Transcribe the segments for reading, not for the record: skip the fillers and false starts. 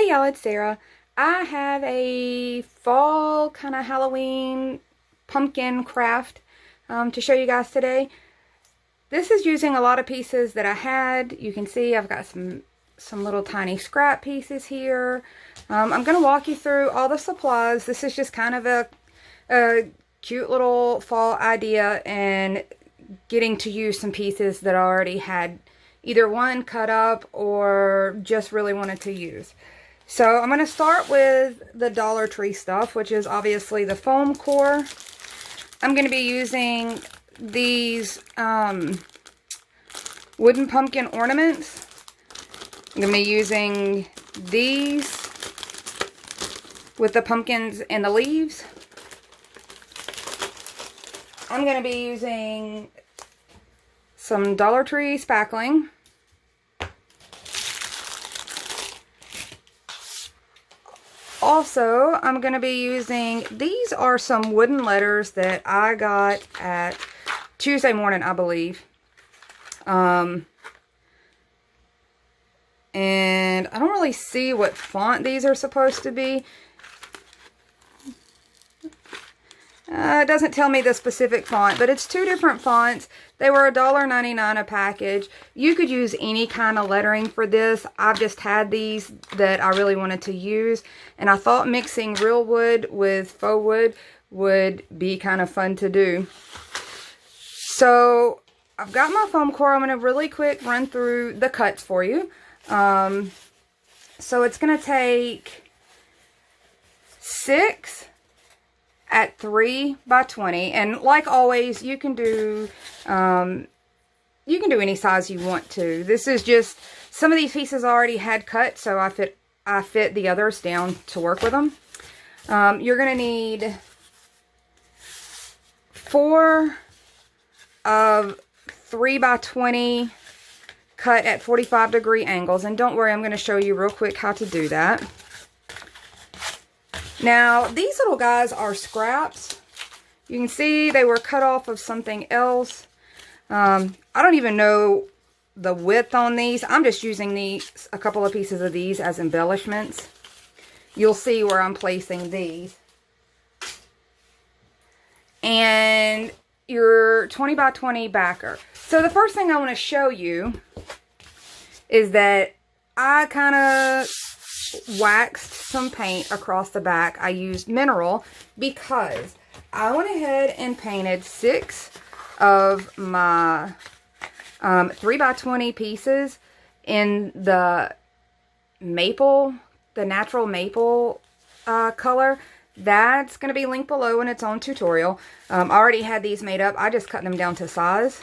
Hey y'all, it's Sarah. I have a fall kind of Halloween pumpkin craft to show you guys today. This is using a lot of pieces that I had. You can see I've got some little tiny scrap pieces here. I'm going to walk you through all the supplies. This is just kind of a cute little fall idea and getting to use some pieces that I already had either one cut up or just really wanted to use. So I'm going to start with the Dollar Tree stuff, which is obviously the foam core. I'm going to be using these wooden pumpkin ornaments. I'm going to be using these with the pumpkins and the leaves. I'm going to be using some Dollar Tree spackling. Also, I'm going to be using, these are some wooden letters that I got at Tuesday morning, I believe. And I don't really see what font these are supposed to be. It doesn't tell me the specific font, but it's two different fonts. They were $1.99 a package. You could use any kind of lettering for this. I've just had these that I really wanted to use, and I thought mixing real wood with faux wood would be kind of fun to do. So I've got my foam core. I'm going to really quick run through the cuts for you. So it's going to take 6 at 3 by 20, and like always, you can do any size you want to. This is just, some of these pieces already had cut, so I fit the others down to work with them. You're gonna need 4 of 3 by 20 cut at 45-degree angles, and don't worry, I'm going to show you real quick how to do that. Now, these little guys are scraps. You can see they were cut off of something else. I don't even know the width on these. I'm just using these, a couple of pieces of these as embellishments. You'll see where I'm placing these. And your 20 by 20 backer. So the first thing I want to show you is that I kind of waxed some paint across the back. I used mineral because I went ahead and painted 6 of my 3 by 20 pieces in the maple, the natural maple color. That's going to be linked below in its own tutorial. I already had these made up. I just cut them down to size.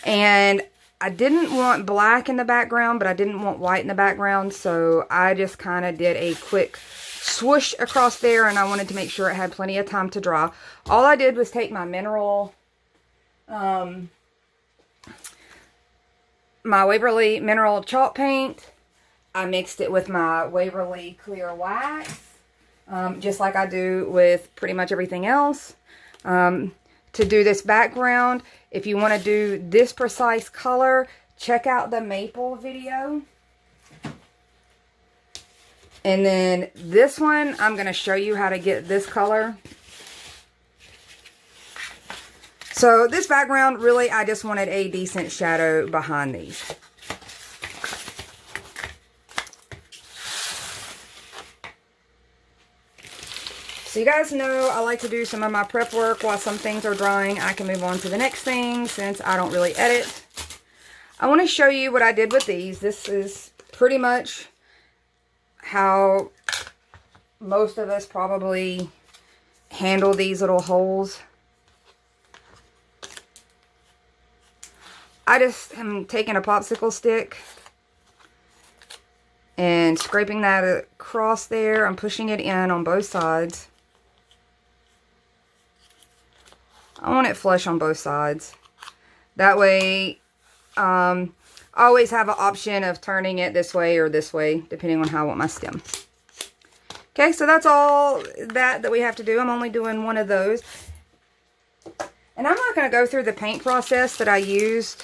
And I didn't want black in the background, but I didn't want white in the background, so I just kind of did a quick swoosh across there, and I wanted to make sure it had plenty of time to dry. All I did was take my mineral, my Waverly mineral chalk paint. I mixed it with my Waverly clear wax, just like I do with pretty much everything else. To do this background, if you want to do this precise color, check out the maple video. And then this one, I'm going to show you how to get this color. So this background, really, I just wanted a decent shadow behind these. So you guys know I like to do some of my prep work while some things are drying. I can move on to the next thing since I don't really edit. I want to show you what I did with these. This is pretty much how most of us probably handle these little holes. I just am taking a popsicle stick and scraping that across there. I'm pushing it in on both sides. I want it flush on both sides. That way, I always have an option of turning it this way or this way, depending on how I want my stem. Okay, so that's all that we have to do. I'm only doing one of those. And I'm not going to go through the paint process that I used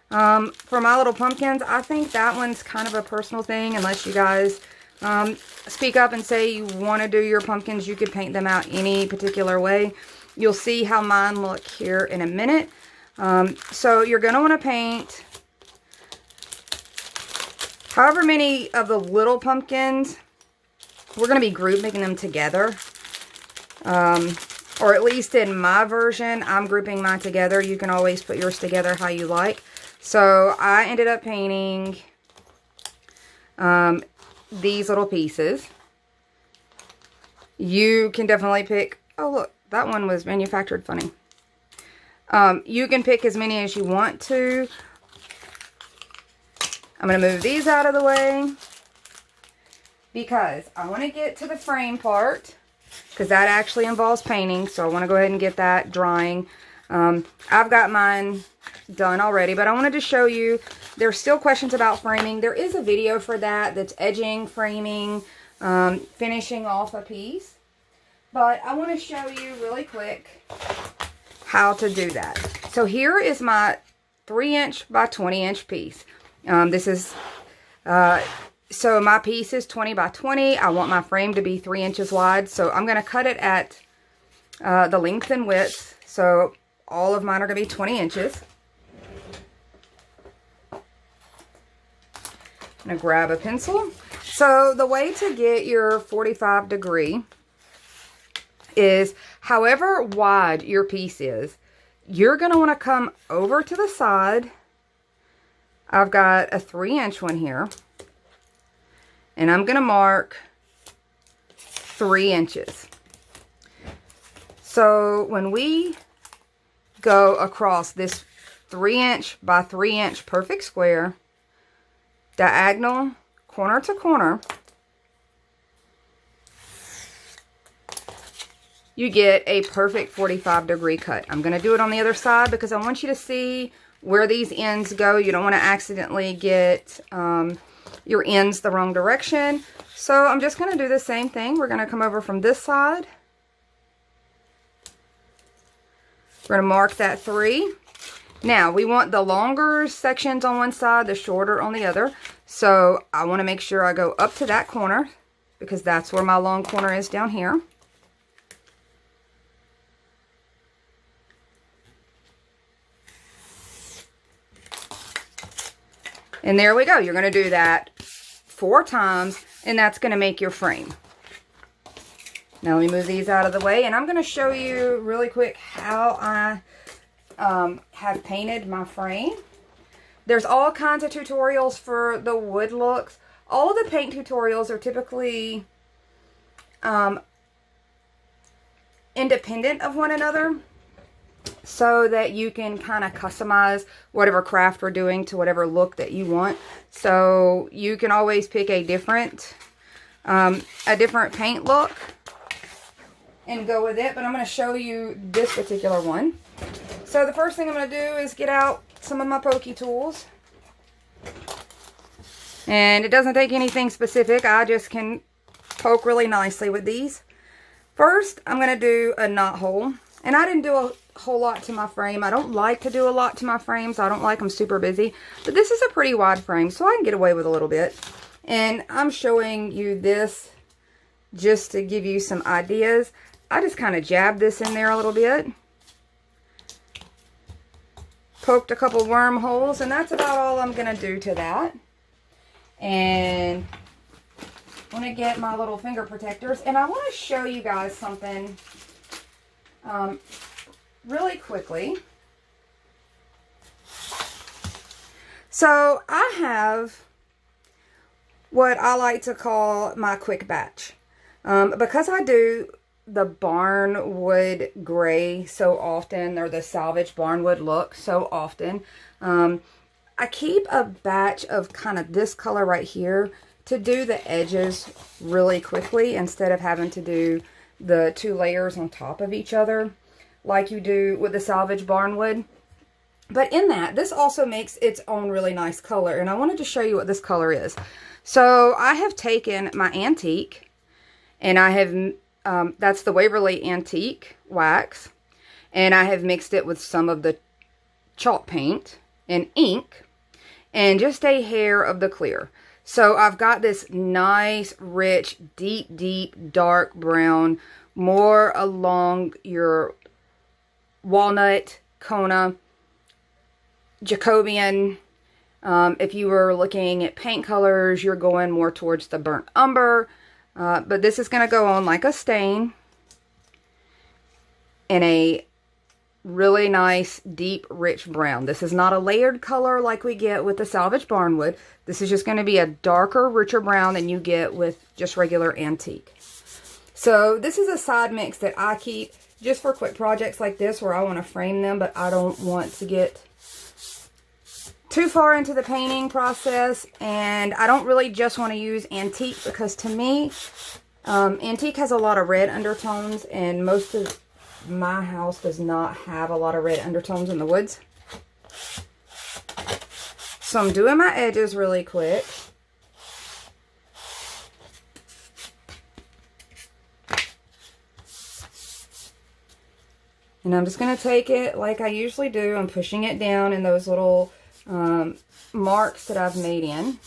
for my little pumpkins. I think that one's kind of a personal thing, unless you guys speak up and say you want to do your pumpkins. You could paint them out any particular way. You'll see how mine look here in a minute. So you're going to want to paint however many of the little pumpkins. We're going to be grouping them together. Or at least in my version, I'm grouping mine together. You can always put yours together how you like. So I ended up painting these little pieces. You can definitely pick, oh look, that one was manufactured funny. You can pick as many as you want to. I'm going to move these out of the way because I want to get to the frame part, because that actually involves painting. So I want to go ahead and get that drying. I've got mine done already, but I wanted to show you, there's still questions about framing. There is a video for that, that's edging, framing, finishing off a piece. But I want to show you really quick how to do that. So here is my 3" by 20" piece. This is, so my piece is 20 by 20. I want my frame to be 3 inches wide. So I'm going to cut it at the length and width. So all of mine are going to be 20 inches. I'm going to grab a pencil. So the way to get your 45 degree is however wide your piece is, you're going to want to come over to the side. I've got a 3" one here. And I'm going to mark 3 inches. So when we go across this 3" by 3" perfect square, diagonal, corner to corner, you get a perfect 45 degree cut. I'm going to do it on the other side because I want you to see where these ends go. You don't want to accidentally get your ends the wrong direction. So I'm just going to do the same thing. We're going to come over from this side. We're going to mark that 3. Now, we want the longer sections on one side, the shorter on the other. So I want to make sure I go up to that corner because that's where my long corner is down here. And there we go. You're going to do that 4 times, and that's going to make your frame. Now let me move these out of the way, and I'm going to show you really quick how I have painted my frame. There's all kinds of tutorials for the wood looks. All of the paint tutorials are typically independent of one another, so that you can kind of customize whatever craft we're doing to whatever look that you want. So you can always pick a different paint look and go with it. But I'm going to show you this particular one. So the first thing I'm going to do is get out some of my pokey tools. And it doesn't take anything specific. I just can poke really nicely with these. First, I'm going to do a knot hole. And I didn't do a whole lot to my frame. I don't like to do a lot to my frames. I don't like them super busy. But this is a pretty wide frame, so I can get away with a little bit. And I'm showing you this just to give you some ideas. I just kind of jabbed this in there a little bit. Poked a couple wormholes, and that's about all I'm going to do to that. And I'm going to get my little finger protectors. And I want to show you guys something really quickly. So I have what I like to call my quick batch. Because I do the barn wood gray so often, or the salvage barnwood look so often, I keep a batch of kind of this color right here to do the edges really quickly instead of having to do the 2 layers on top of each other like you do with the salvage barnwood. But in that, this also makes its own really nice color, and I wanted to show you what this color is. So I have taken my antique, and I have, that's the Waverly Antique wax, and I have mixed it with some of the chalk paint and ink, and just a hair of the clear. So I've got this nice, rich, deep, dark brown, more along your walnut, Kona, Jacobian. If you were looking at paint colors, you're going more towards the burnt umber. But this is going to go on like a stain in a really nice, deep, rich brown. This is not a layered color like we get with the salvage barnwood. This is just going to be a darker, richer brown than you get with just regular antique. So this is a side mix that I keep just for quick projects like this where I want to frame them, but I don't want to get too far into the painting process, and I don't really just want to use antique because to me, antique has a lot of red undertones, and most of my house does not have a lot of red undertones in the woods. So I'm doing my edges really quick. And I'm just going to take it like I usually do. I'm pushing it down in those little marks that I've made in.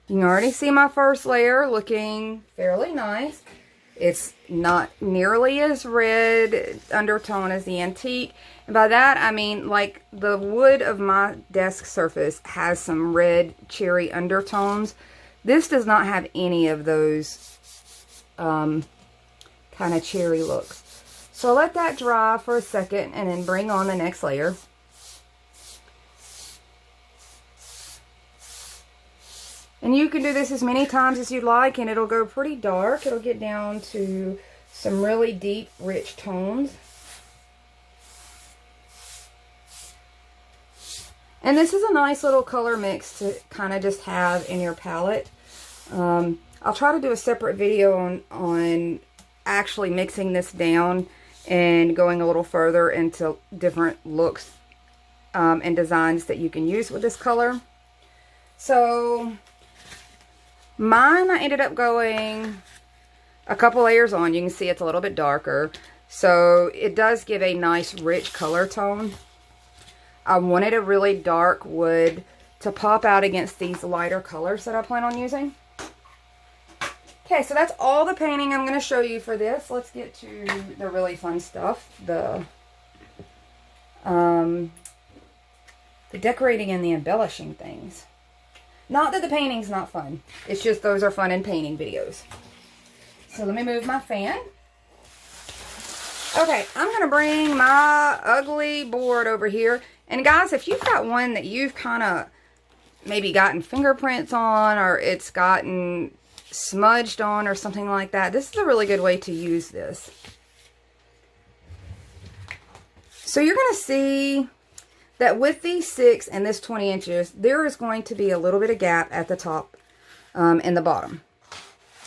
You can already see my first layer looking fairly nice. It's not nearly as red undertone as the antique. And by that, I mean like the wood of my desk surface has some red cherry undertones. This does not have any of those kind of cherry looks. So I'll let that dry for a second and then bring on the next layer. And you can do this as many times as you'd like, and it'll go pretty dark. It'll get down to some really deep, rich tones. And this is a nice little color mix to kind of just have in your palette. I'll try to do a separate video on actually mixing this down and going a little further into different looks and designs that you can use with this color. So mine, I ended up going a couple layers on. You can see it's a little bit darker. So it does give a nice rich color tone. I wanted a really dark wood to pop out against these lighter colors that I plan on using. Okay, so that's all the painting I'm going to show you for this. Let's get to the really fun stuff. The decorating and the embellishing things. Not that the painting's not fun. It's just those are fun in painting videos. So let me move my fan. Okay, I'm going to bring my ugly board over here. And guys, if you've got one that you've kind of maybe gotten fingerprints on, or it's gotten smudged on or something like that, this is a really good way to use this. So you're going to see that with these 6 and this 20 inches, there is going to be a little bit of gap at the top and the bottom.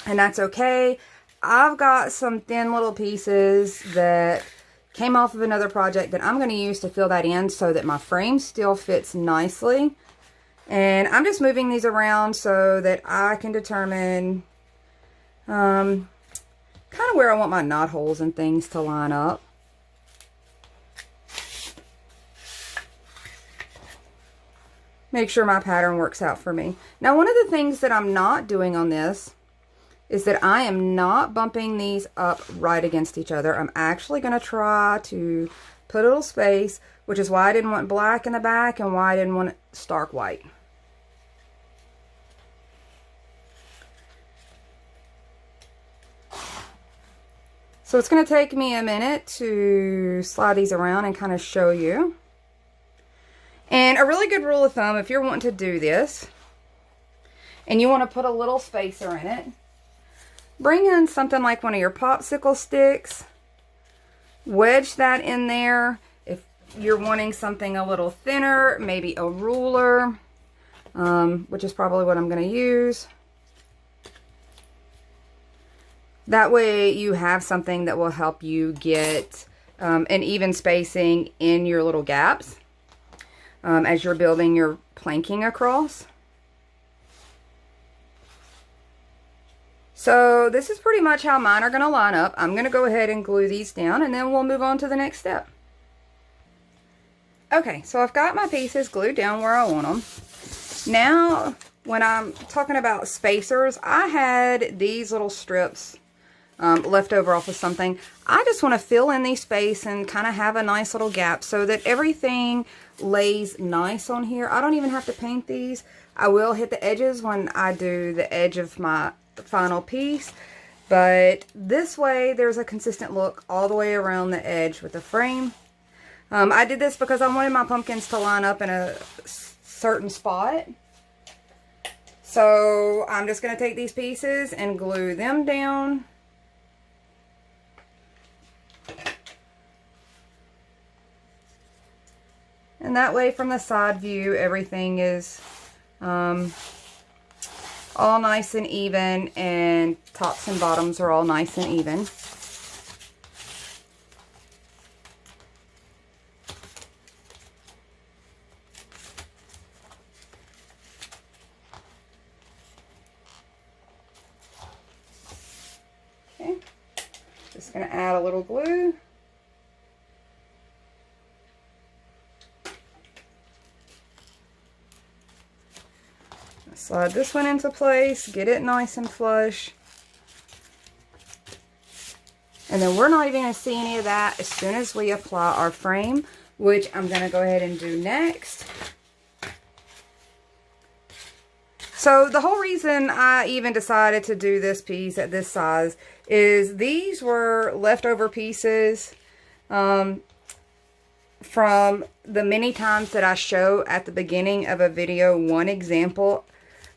And that's okay. I've got some thin little pieces that came off of another project that I'm going to use to fill that in so that my frame still fits nicely. And I'm just moving these around so that I can determine kind of where I want my knot holes and things to line up. Make sure my pattern works out for me. Now, one of the things that I'm not doing on this is that I am not bumping these up right against each other. I'm actually going to try to put a little space, which is why I didn't want black in the back and why I didn't want stark white. So it's going to take me a minute to slide these around and kind of show you. And a really good rule of thumb, if you're wanting to do this and you want to put a little spacer in it, bring in something like one of your popsicle sticks, wedge that in there. If you're wanting something a little thinner, maybe a ruler, which is probably what I'm going to use. That way you have something that will help you get an even spacing in your little gaps as you're building your planking across. So this is pretty much how mine are going to line up. I'm going to go ahead and glue these down and then we'll move on to the next step. Okay, so I've got my pieces glued down where I want them. Now, when I'm talking about spacers, I had these little strips left over off of something. I just want to fill in these space and kind of have a nice little gap so that everything lays nice on here. I don't even have to paint these. I will hit the edges when I do the edge of my final piece, but this way there's a consistent look all the way around the edge with the frame. I did this because I wanted my pumpkins to line up in a certain spot. So I'm just going to take these pieces and glue them down. And that way from the side view, everything is all nice and even, and tops and bottoms are all nice and even. Okay, just going to add a little glue. Slide this one into place, get it nice and flush. And then we're not even going to see any of that as soon as we apply our frame, which I'm going to go ahead and do next. So the whole reason I even decided to do this piece at this size is these were leftover pieces from the many times that I show at the beginning of a video one example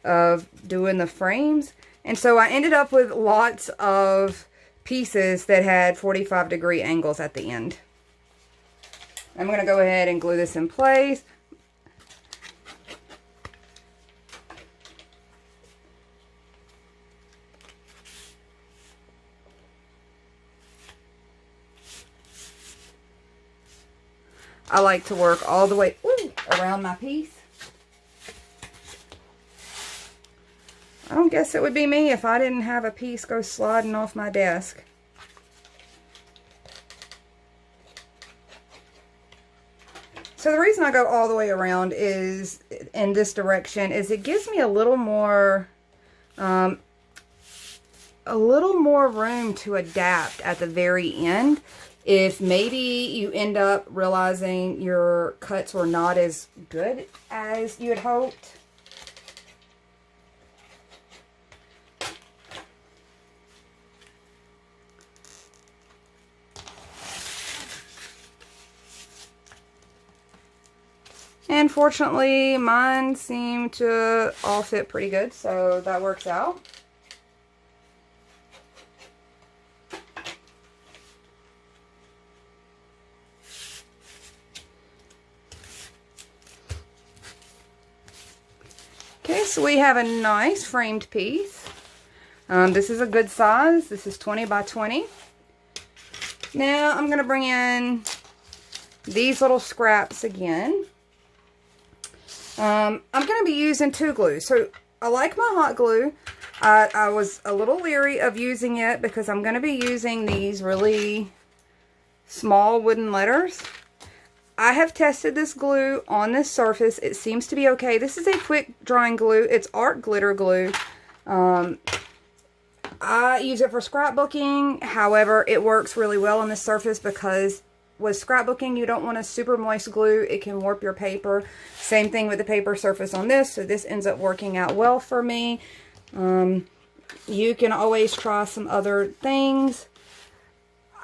of doing the frames. And so I ended up with lots of pieces that had 45-degree angles at the end. I'm going to go ahead and glue this in place. I like to work all the way around my piece. I don't guess it would be me if I didn't have a piece go sliding off my desk. So the reason I go all the way around is in this direction is it gives me a little more room to adapt at the very end. If maybe you end up realizing your cuts were not as good as you had hoped. And fortunately, mine seem to all fit pretty good, so that works out. Okay, so we have a nice framed piece. This is a good size. This is 20 by 20. Now I'm going to bring in these little scraps again. I'm going to be using 2 glues. So I like my hot glue. I was a little leery of using it because I'm going to be using these really small wooden letters. I have tested this glue on this surface. It seems to be okay. This is a quick drying glue. It's art glitter glue. I use it for scrapbooking. However, it works really well on this surface because with scrapbooking, you don't want a super moist glue. It can warp your paper. Same thing with the paper surface on this. So this ends up working out well for me. You can always try some other things.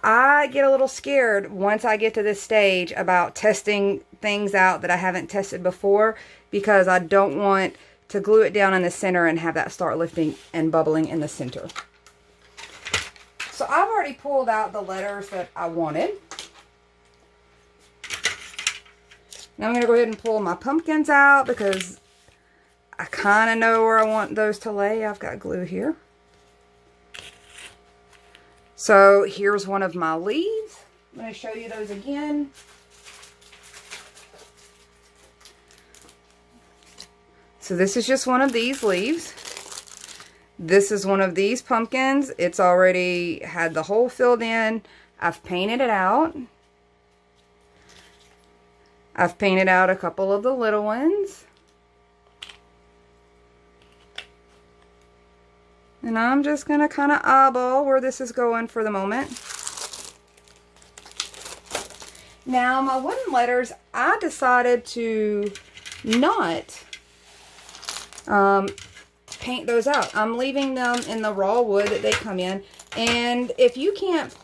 I get a little scared once I get to this stage about testing things out that I haven't tested before because I don't want to glue it down in the center and have that start lifting and bubbling in the center. So I've already pulled out the letters that I wanted. Now I'm going to go ahead and pull my pumpkins out because I kind of know where I want those to lay. I've got glue here. So here's one of my leaves. I'm going to show you those again. So this is just one of these leaves. This is one of these pumpkins. It's already had the hole filled in. I've painted it out. I've painted out a couple of the little ones. And I'm just going to kind of eyeball where this is going for the moment. Now, my wooden letters, I decided to not paint those out. I'm leaving them in the raw wood that they come in. And if you can't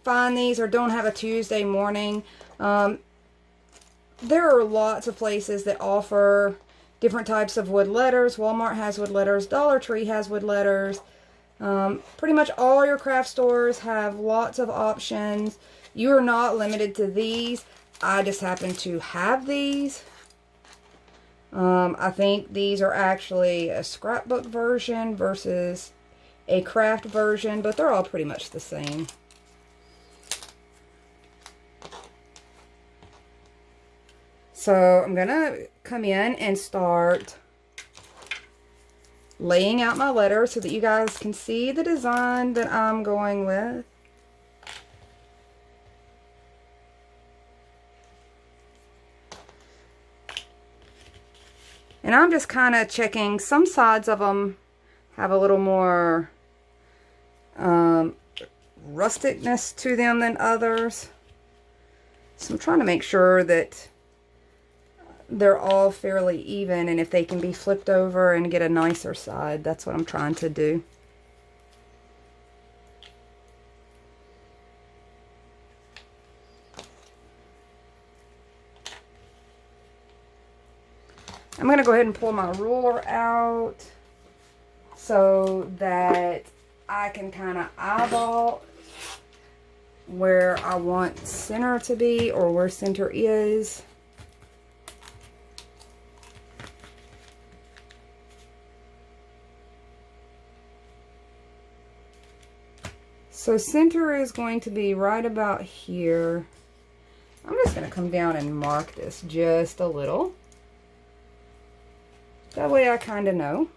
find these or don't have a Tuesday morning, there are lots of places that offer different types of wood letters. Walmart has wood letters. Dollar Tree has wood letters. Pretty much all your craft stores have lots of options. You are not limited to these. I just happen to have these. I think these are actually a scrapbook version versus a craft version, but they're all pretty much the same. So I'm going to come in and start laying out my letters so that you guys can see the design that I'm going with. And I'm just kind of checking. Some sides of them have a little more rusticness to them than others. So I'm trying to make sure that they're all fairly even, and if they can be flipped over and get a nicer side, that's what I'm trying to do. I'm going to go ahead and pull my ruler out so that I can kind of eyeball where I want center to be, or where center is. So center is going to be right about here. I'm just going to come down and mark this just a little. That way I kind of know.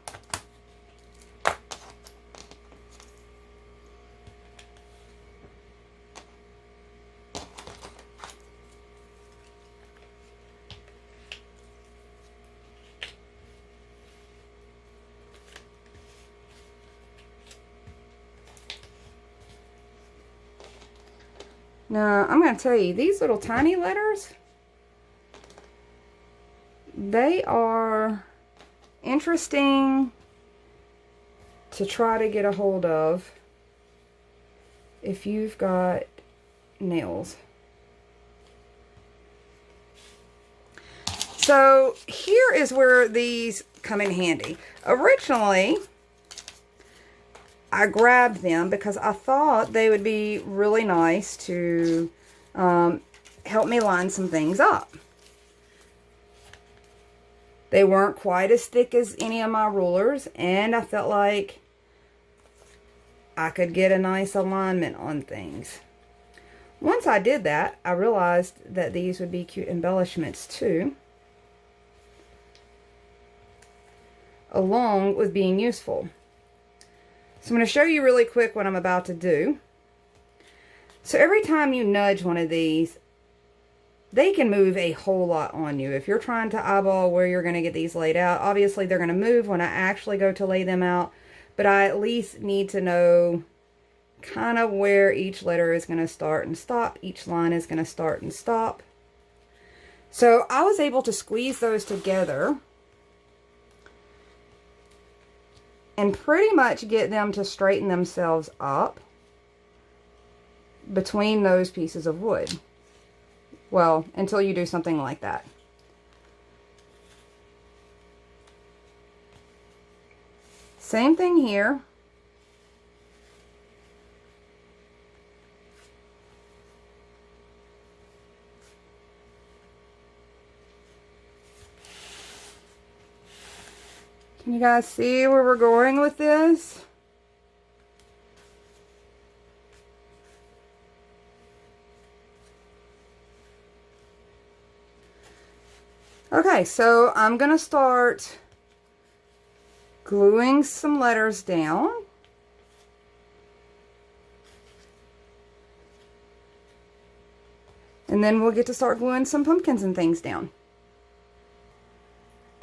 Now, I'm going to tell you, these little tiny letters, they are interesting to try to get a hold of if you've got nails. So here is where these come in handy. Originally, I grabbed them because I thought they would be really nice to help me line some things up. They weren't quite as thick as any of my rulers, and I felt like I could get a nice alignment on things. Once I did that, I realized that these would be cute embellishments too, along with being useful. So I'm going to show you really quick what I'm about to do. So every time you nudge one of these, they can move a whole lot on you. If you're trying to eyeball where you're going to get these laid out, obviously they're going to move when I actually go to lay them out, but I at least need to know kind of where each letter is going to start and stop. Each line is going to start and stop. So I was able to squeeze those together and pretty much get them to straighten themselves up between those pieces of wood. Well, until you do something like that. Same thing here. Can you guys see where we're going with this? Okay, so I'm going to start gluing some letters down. And then we'll get to start gluing some pumpkins and things down.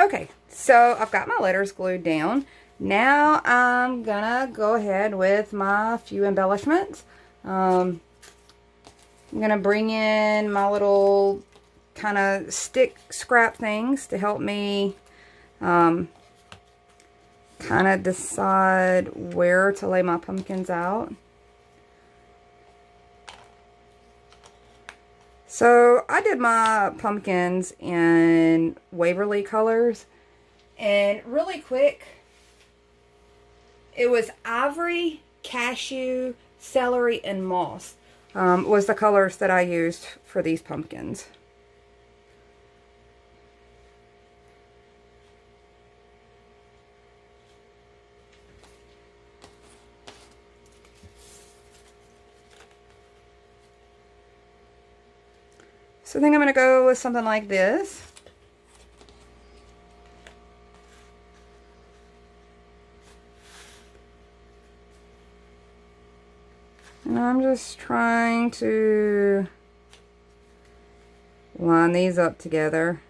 Okay, so I've got my letters glued down. Now I'm gonna go ahead with my few embellishments. I'm gonna bring in my little kind of stick scrap things to help me kind of decide where to lay my pumpkins out. So I did my pumpkins in Waverly colors, and really quick, it was ivory, cashew, celery, and moss was the colors that I used for these pumpkins. So I think I'm going to go with something like this. And I'm just trying to line these up together.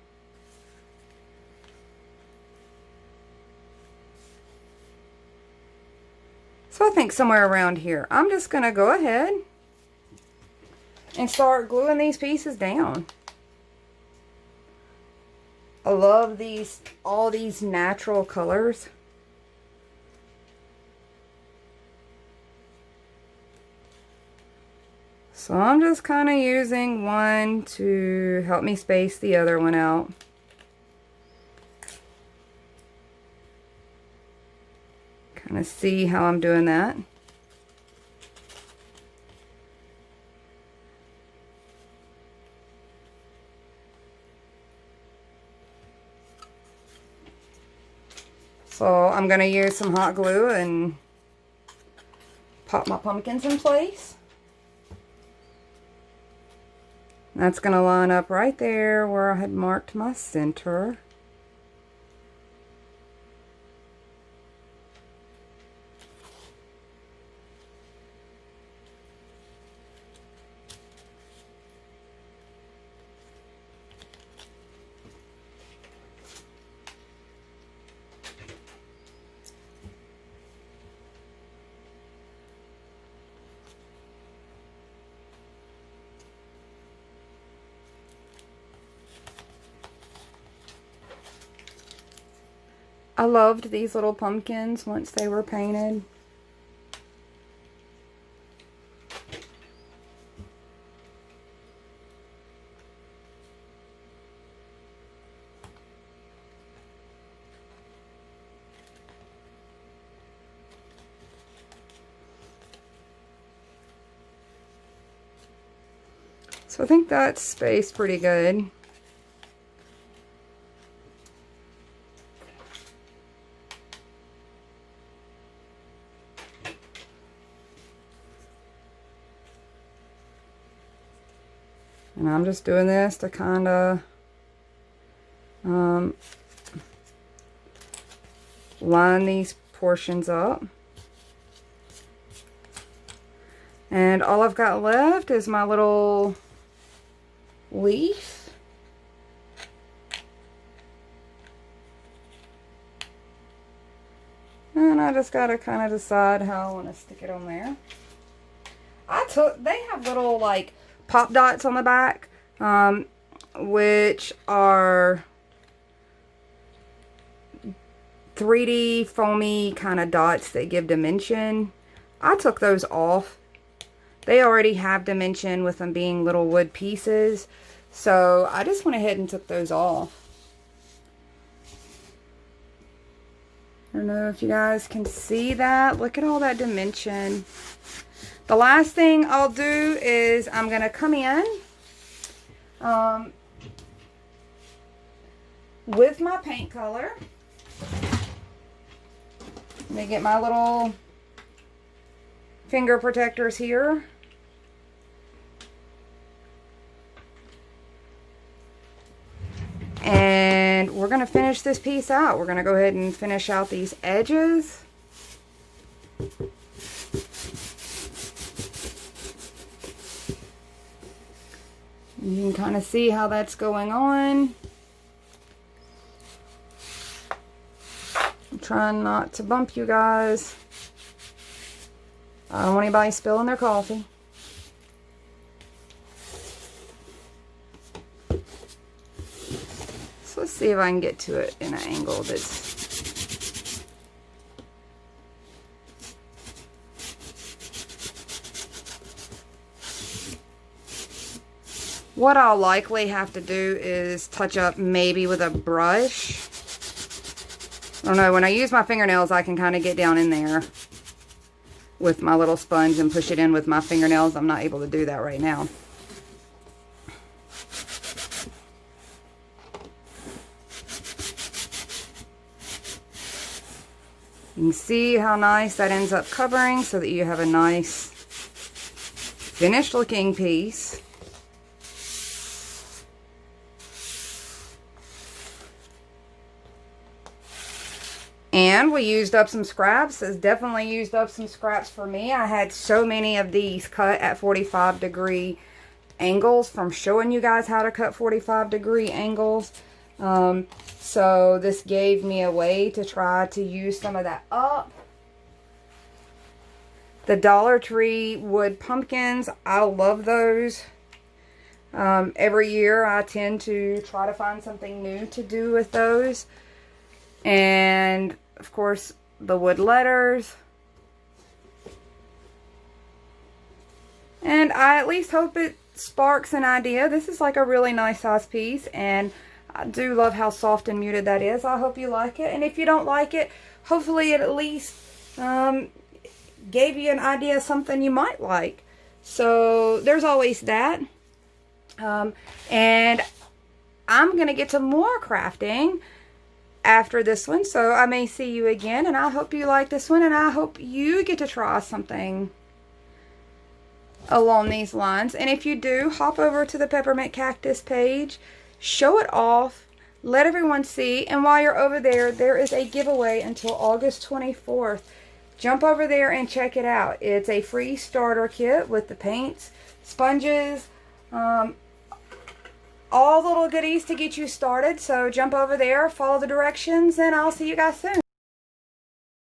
So I think somewhere around here. I'm just going to go ahead and start gluing these pieces down. I love all these natural colors. So I'm just kind of using one to help me space the other one out. Kind of see how I'm doing that. So I'm going to use some hot glue and pop my pumpkins in place. That's going to line up right there where I had marked my center. I loved these little pumpkins once they were painted. So I think that's spaced pretty good. And I'm just doing this to kind of line these portions up. And all I've got left is my little leaf. And I just got to kind of decide how I want to stick it on there. They have little like pop dots on the back, which are 3D foamy kind of dots that give dimension. I took those off. They already have dimension with them being little wood pieces, so I just went ahead and took those off. I don't know if you guys can see that. Look at all that dimension. The last thing I'll do is I'm going to come in with my paint color. Let me get my little finger protectors here. And we're going to finish this piece out. We're going to go ahead and finish out these edges. You can kind of see how that's going on. I'm trying not to bump you guys. I don't want anybody spilling their coffee. So let's see if I can get to it in an angle that's... What I'll likely have to do is touch up maybe with a brush. I don't know, when I use my fingernails, I can kind of get down in there with my little sponge and push it in with my fingernails. I'm not able to do that right now. You can see how nice that ends up covering so that you have a nice finished looking piece. And we used up some scraps. It's definitely used up some scraps for me. I had so many of these cut at 45-degree angles from showing you guys how to cut 45-degree angles. So this gave me a way to try to use some of that up. The Dollar Tree wood pumpkins, I love those. Every year I tend to try to find something new to do with those. And of course the wood letters. And I at least hope it sparks an idea. This is like a really nice size piece, and I do love how soft and muted that is. I hope you like it, and if you don't like it, hopefully it at least gave you an idea of something you might like. So there's always that. And I'm gonna get to more crafting after this one, so I may see you again, and I hope you like this one, and I hope you get to try something along these lines. And if you do, hop over to the Peppermint Cactus page, show it off, let everyone see, and while you're over there, there is a giveaway until August 24th. Jump over there and check it out. It's a free starter kit with the paints, sponges, all the little goodies to get you started. So jump over there, follow the directions, and I'll see you guys soon.